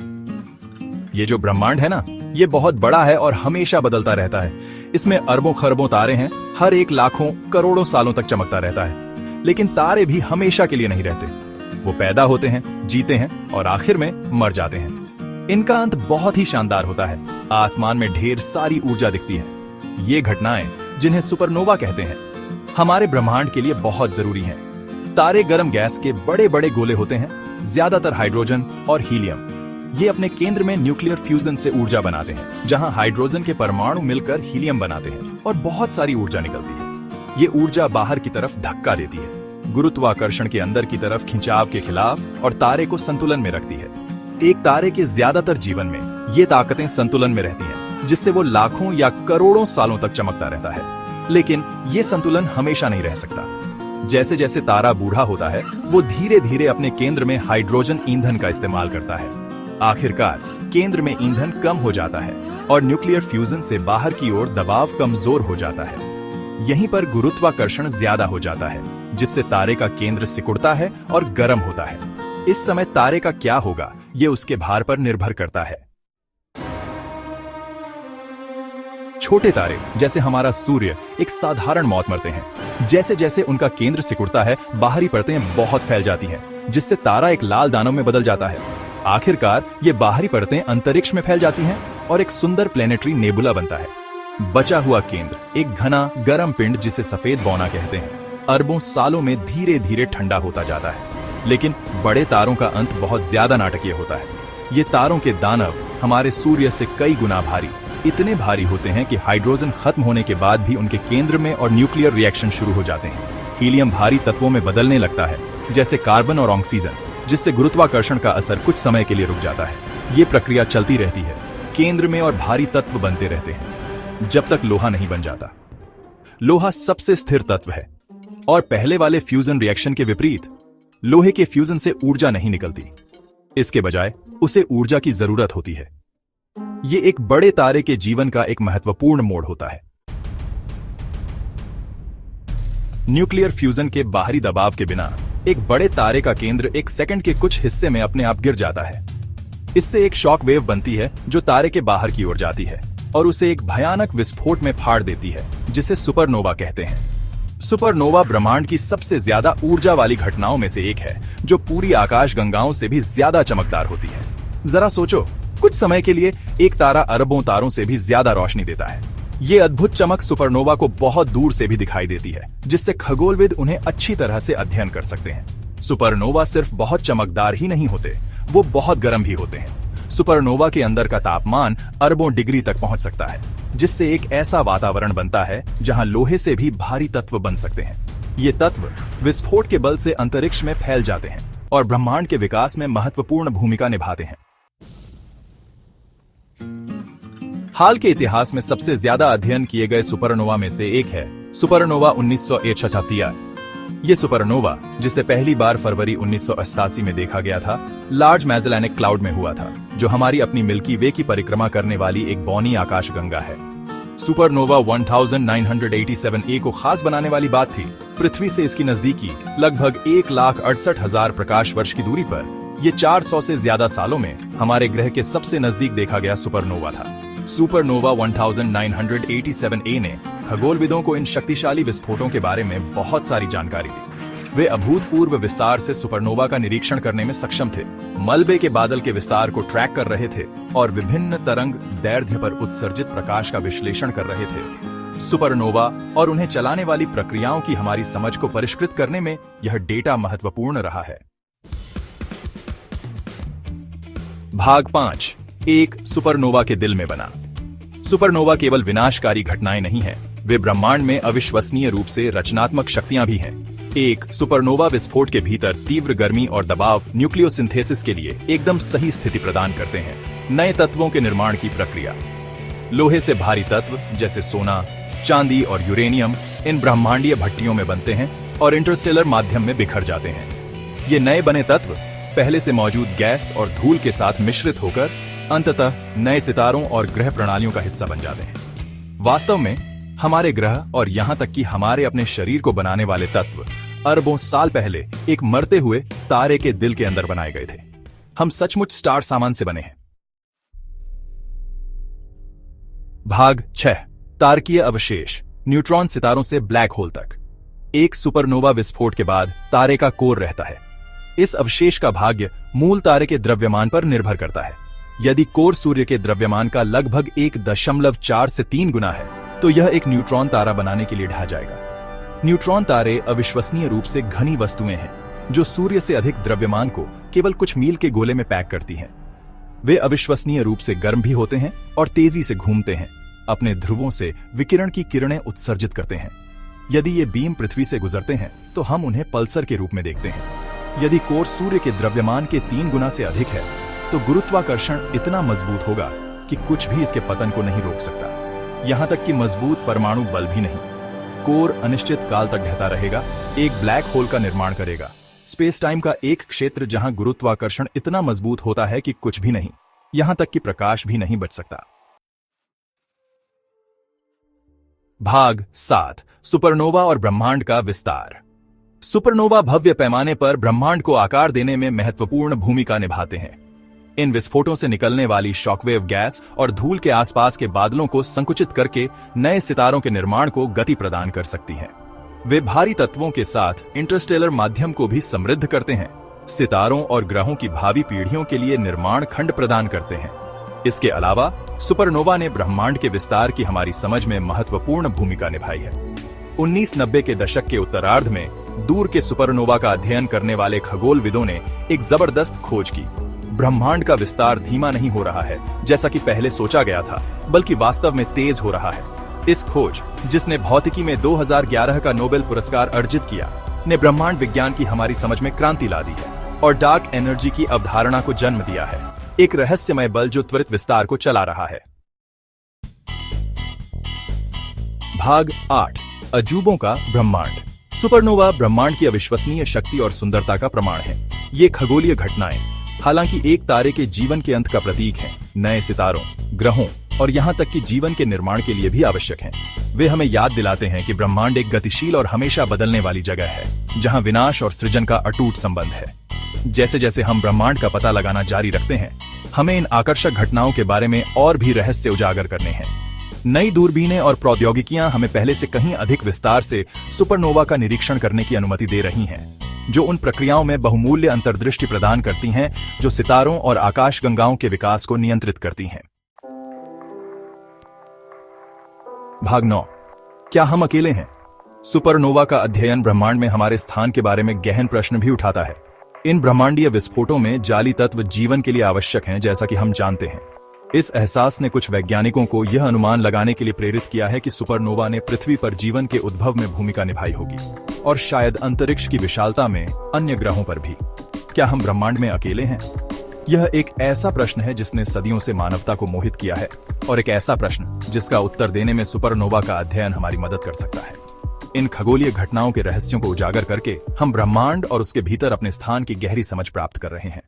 ये जो ब्रह्मांड है ना, ये बहुत बड़ा है और हमेशा बदलता रहता है। इसमें अरबों खरबों तारे हैं, हर एक लाखों करोड़ों सालों तक चमकता रहता है। लेकिन तारे भी हमेशा के लिए नहीं रहते। वो पैदा होते हैं, जीते हैं और आखिर में मर जाते हैं। इनका अंत बहुत ही शानदार होता है। आसमान में ढेर सारी ऊर्जा दिखती है। ये घटनाएं, जिन्हें सुपरनोवा कहते हैं, हमारे ब्रह्मांड के लिए बहुत जरूरी हैं। तारे गर्म गैस के बड़े बड़े गोले होते हैं, ज्यादातर हाइड्रोजन और हीलियम। ये अपने केंद्र में न्यूक्लियर फ्यूजन से ऊर्जा बनाते हैं, जहां हाइड्रोजन के परमाणु मिलकर हीलियम बनाते हैं और बहुत सारी ऊर्जा निकलती है। ये ऊर्जा बाहर की तरफ धक्का देती है, गुरुत्वाकर्षण के अंदर की तरफ खिंचाव के खिलाफ, और तारे को संतुलन में रखती है। एक तारे के ज्यादातर जीवन में ये ताकतें संतुलन में रहती हैं, जिससे वो लाखों या करोड़ों सालों तक चमकता रहता है। लेकिन ये संतुलन हमेशा नहीं रह सकता। जैसे जैसे तारा बूढ़ा होता है, वो धीरे धीरे अपने केंद्र में हाइड्रोजन ईंधन का इस्तेमाल करता है। आखिरकार केंद्र में ईंधन कम हो जाता है और न्यूक्लियर फ्यूजन से बाहर की ओर दबाव कमजोर हो जाता है। यहीं पर गुरुत्वाकर्षण ज्यादा हो जाता है, जिससे तारे का केंद्र सिकुड़ता है और गर्म होता है। इस समय तारे का क्या होगा, ये उसके भार पर निर्भर करता है। छोटे तारे जैसे हमारा सूर्य एक साधारण मौत मरते हैं। जैसे जैसे उनका केंद्र सिकुड़ता है, बाहरी परतें बहुत फैल जाती हैं, जिससे तारा एक लाल दानव में बदल जाता है। आखिरकार ये बाहरी परतें अंतरिक्ष में फैल जाती हैं और एक सुंदर प्लेनेटरी नेबुला बनता है। बचा हुआ केंद्र एक घना गर्म पिंड, जिसे सफेद बौना कहते हैं, अरबों सालों में धीरे धीरे ठंडा होता जाता है। लेकिन बड़े तारों का अंत बहुत ज्यादा नाटकीय होता है। ये तारों के दानव हमारे सूर्य से कई गुना भारी, इतने भारी होते हैं कि हाइड्रोजन खत्म होने के बाद भी उनके केंद्र में और न्यूक्लियर रिएक्शन शुरू हो जाते हैं। हीलियम भारी तत्वों में बदलने लगता है, जैसे कार्बन और ऑक्सीजन, जिससे गुरुत्वाकर्षण का असर कुछ समय के लिए रुक जाता है। ये प्रक्रिया चलती रहती है। केंद्र में और भारी तत्व बनते रहते हैं, जब तक लोहा नहीं बन जाता। लोहा सबसे स्थिर तत्व है और पहले वाले फ्यूजन रिएक्शन के विपरीत लोहे के फ्यूजन से ऊर्जा नहीं निकलती। इसके बजाय उसे ऊर्जा की जरूरत होती है। ये एक बड़े तारे के जीवन का एक महत्वपूर्ण मोड़ होता है। न्यूक्लियर फ्यूजन के बाहरी दबाव के बिना एक बड़े तारे का केंद्र एक सेकंड के कुछ हिस्से में अपने आप गिर जाता है। इससे एक शॉक वेव बनती है, जो तारे के बाहर की ओर जाती है और उसे एक भयानक विस्फोट में फाड़ देती है, जिसे सुपरनोवा कहते हैं। सुपरनोवा ब्रह्मांड की सबसे ज्यादा ऊर्जा वाली घटनाओं में से एक है, जो पूरी आकाशगंगाओं से भी ज्यादा चमकदार होती है। जरा सोचो, कुछ समय के लिए एक तारा अरबों तारों से भी ज्यादा रोशनी देता है। ये अद्भुत चमक सुपरनोवा को बहुत दूर से भी दिखाई देती है, जिससे खगोलविद उन्हें अच्छी तरह से अध्ययन कर सकते हैं। सुपरनोवा सिर्फ बहुत चमकदार ही नहीं होते, वो बहुत गर्म भी होते हैं। सुपरनोवा के अंदर का तापमान अरबों डिग्री तक पहुंच सकता है, जिससे एक ऐसा वातावरण बनता है जहां लोहे से भी भारी तत्व बन सकते हैं। ये तत्व विस्फोट के बल से अंतरिक्ष में फैल जाते हैं और ब्रह्मांड के विकास में महत्वपूर्ण भूमिका निभाते हैं। हाल के इतिहास में सबसे ज्यादा अध्ययन किए गए सुपरनोवा में से एक है सुपरनोवा 1976। ये सुपरनोवा, जिसे पहली बार फरवरी 1988 में देखा गया था, लार्ज मैजेलेनिक क्लाउड में हुआ था, जो हमारी अपनी मिल्की वे की परिक्रमा करने वाली एक बौनी आकाशगंगा है। सुपरनोवा 1987A को खास बनाने वाली बात थी पृथ्वी से इसकी नजदीकी लगभग 1,68,000 प्रकाश वर्ष की दूरी पर ये 400 से ज्यादा सालों में हमारे ग्रह के सबसे नजदीक देखा गया सुपरनोवा था। सुपरनोवा 1987A ने खगोलविदों को इन शक्तिशाली विस्फोटों के बारे में बहुत सारी जानकारी दी। वे अभूतपूर्व विस्तार से सुपरनोवा का निरीक्षण करने में सक्षम थे, मलबे के बादल के विस्तार को ट्रैक कर रहे थे और विभिन्न तरंग दैर्ध्य पर उत्सर्जित प्रकाश का विश्लेषण कर रहे थे। सुपरनोवा और उन्हें चलाने वाली प्रक्रियाओं की हमारी समझ को परिष्कृत करने में यह डेटा महत्वपूर्ण रहा है। भाग 5, एक सुपरनोवा के दिल में बना। सुपरनोवा केवल विनाशकारी घटनाएं नहीं हैं, वे ब्रह्मांड में अविश्वसनीय रूप से रचनात्मक शक्तियां भी हैं। एक सुपरनोवा विस्फोट के भीतर तीव्र गर्मी और दबाव न्यूक्लियोसिंथेसिस के लिए एकदम सही स्थिति प्रदान करते हैं। नए तत्वों के निर्माण की प्रक्रिया। लोहे से भारी तत्व जैसे सोना, चांदी और यूरेनियम इन ब्रह्मांडीय भट्टियों में बनते हैं और इंटरस्टेलर माध्यम में बिखर जाते हैं। ये नए बने तत्व पहले से मौजूद गैस और धूल के साथ मिश्रित होकर अंततः नए सितारों और ग्रह प्रणालियों का हिस्सा बन जाते हैं। वास्तव में हमारे ग्रह और यहां तक कि हमारे अपने शरीर को बनाने वाले तत्व अरबों साल पहले एक मरते हुए तारे के दिल के अंदर बनाए गए थे। हम सचमुच स्टार सामान से बने हैं। भाग 6 तारकीय अवशेष, न्यूट्रॉन सितारों से ब्लैक होल तक। एक सुपरनोवा विस्फोट के बाद तारे का कोर रहता है। इस अवशेष का भाग्य मूल तारे के द्रव्यमान पर निर्भर करता है। यदि कोर सूर्य के द्रव्यमान का लगभग 1.4 से 3 गुना है तो यह एक न्यूट्रॉन तारा बनाने के लिए ढह जाएगा। न्यूट्रॉन तारे अविश्वसनीय रूप से घनी वस्तुएं हैं जो सूर्य से अधिक द्रव्यमान को केवल कुछ मील के गोले में पैक करती हैं। वे अविश्वसनीय रूप से गर्म भी होते हैं और तेजी से घूमते हैं। अपने ध्रुवों से विकिरण की किरणें उत्सर्जित करते हैं। यदि ये बीम पृथ्वी से गुजरते हैं तो हम उन्हें पल्सर के रूप में देखते हैं। यदि कोर सूर्य के द्रव्यमान के 3 गुना से अधिक है तो गुरुत्वाकर्षण इतना मजबूत होगा कि कुछ भी इसके पतन को नहीं रोक सकता, यहां तक कि मजबूत परमाणु बल भी नहीं। कोर अनिश्चित काल तक ढहता रहेगा, एक ब्लैक होल का निर्माण करेगा, स्पेस टाइम का एक क्षेत्र जहां गुरुत्वाकर्षण इतना मजबूत होता है कि कुछ भी नहीं, यहां तक कि प्रकाश भी नहीं बच सकता। भाग 7 सुपरनोवा और ब्रह्मांड का विस्तार। सुपरनोवा भव्य पैमाने पर ब्रह्मांड को आकार देने में महत्वपूर्ण भूमिका निभाते हैं। इन विस्फोटों से निकलने वाली शॉकवेव गैस और धूल के आसपास के बादलों को संकुचित करके नए सितारों के निर्माण को गति प्रदान कर सकती हैं। वे भारी तत्वों के साथ इंटरस्टेलर माध्यम को भी समृद्ध करते हैं, सितारों और ग्रहों की भावी पीढ़ियों के लिए निर्माण खंड प्रदान करते हैं। इसके अलावा सुपरनोवा ने ब्रह्मांड के विस्तार की हमारी समझ में महत्वपूर्ण भूमिका निभाई है। 1990 के दशक के उत्तरार्ध में दूर के सुपरनोवा का अध्ययन करने वाले खगोलविदों ने एक जबरदस्त खोज की। ब्रह्मांड का विस्तार धीमा नहीं हो रहा है जैसा कि पहले सोचा गया था, बल्कि वास्तव में तेज हो रहा है। इस खोज, जिसने भौतिकी में 2011 का नोबेल पुरस्कार अर्जित किया, ने ब्रह्मांड विज्ञान की हमारी समझ में क्रांति ला दी है और डार्क एनर्जी की अवधारणा को जन्म दिया है, एक रहस्यमय बल जो त्वरित विस्तार को चला रहा है। भाग 8 अजूबों का ब्रह्मांड। सुपरनोवा ब्रह्मांड की अविश्वसनीय शक्ति और सुंदरता का प्रमाण है। ये खगोलीय घटनाएं हालांकि एक तारे के जीवन के अंत का प्रतीक हैं, नए सितारों, ग्रहों और यहां तक कि जीवन के निर्माण के लिए भी आवश्यक हैं। वे हमें याद दिलाते हैं कि ब्रह्मांड एक गतिशील और हमेशा बदलने वाली जगह है, जहां विनाश और सृजन का अटूट संबंध है। जैसे जैसे हम ब्रह्मांड का पता लगाना जारी रखते हैं, हमें इन आकर्षक घटनाओं के बारे में और भी रहस्य उजागर करने हैं। नई दूरबीनें और प्रौद्योगिकियां हमें पहले से कहीं अधिक विस्तार से सुपरनोवा का निरीक्षण करने की अनुमति दे रही हैं, जो उन प्रक्रियाओं में बहुमूल्य अंतर्दृष्टि प्रदान करती हैं जो सितारों और आकाशगंगाओं के विकास को नियंत्रित करती हैं। भाग 9 क्या हम अकेले हैं? सुपरनोवा का अध्ययन ब्रह्मांड में हमारे स्थान के बारे में गहन प्रश्न भी उठाता है। इन ब्रह्मांडीय विस्फोटों में जाली तत्व जीवन के लिए आवश्यक हैं, जैसा कि हम जानते हैं। इस एहसास ने कुछ वैज्ञानिकों को यह अनुमान लगाने के लिए प्रेरित किया है कि सुपरनोवा ने पृथ्वी पर जीवन के उद्भव में भूमिका निभाई होगी और शायद अंतरिक्ष की विशालता में अन्य ग्रहों पर भी। क्या हम ब्रह्मांड में अकेले हैं? यह एक ऐसा प्रश्न है जिसने सदियों से मानवता को मोहित किया है और एक ऐसा प्रश्न जिसका उत्तर देने में सुपरनोवा का अध्ययन हमारी मदद कर सकता है। इन खगोलीय घटनाओं के रहस्यों को उजागर करके हम ब्रह्मांड और उसके भीतर अपने स्थान की गहरी समझ प्राप्त कर रहे हैं।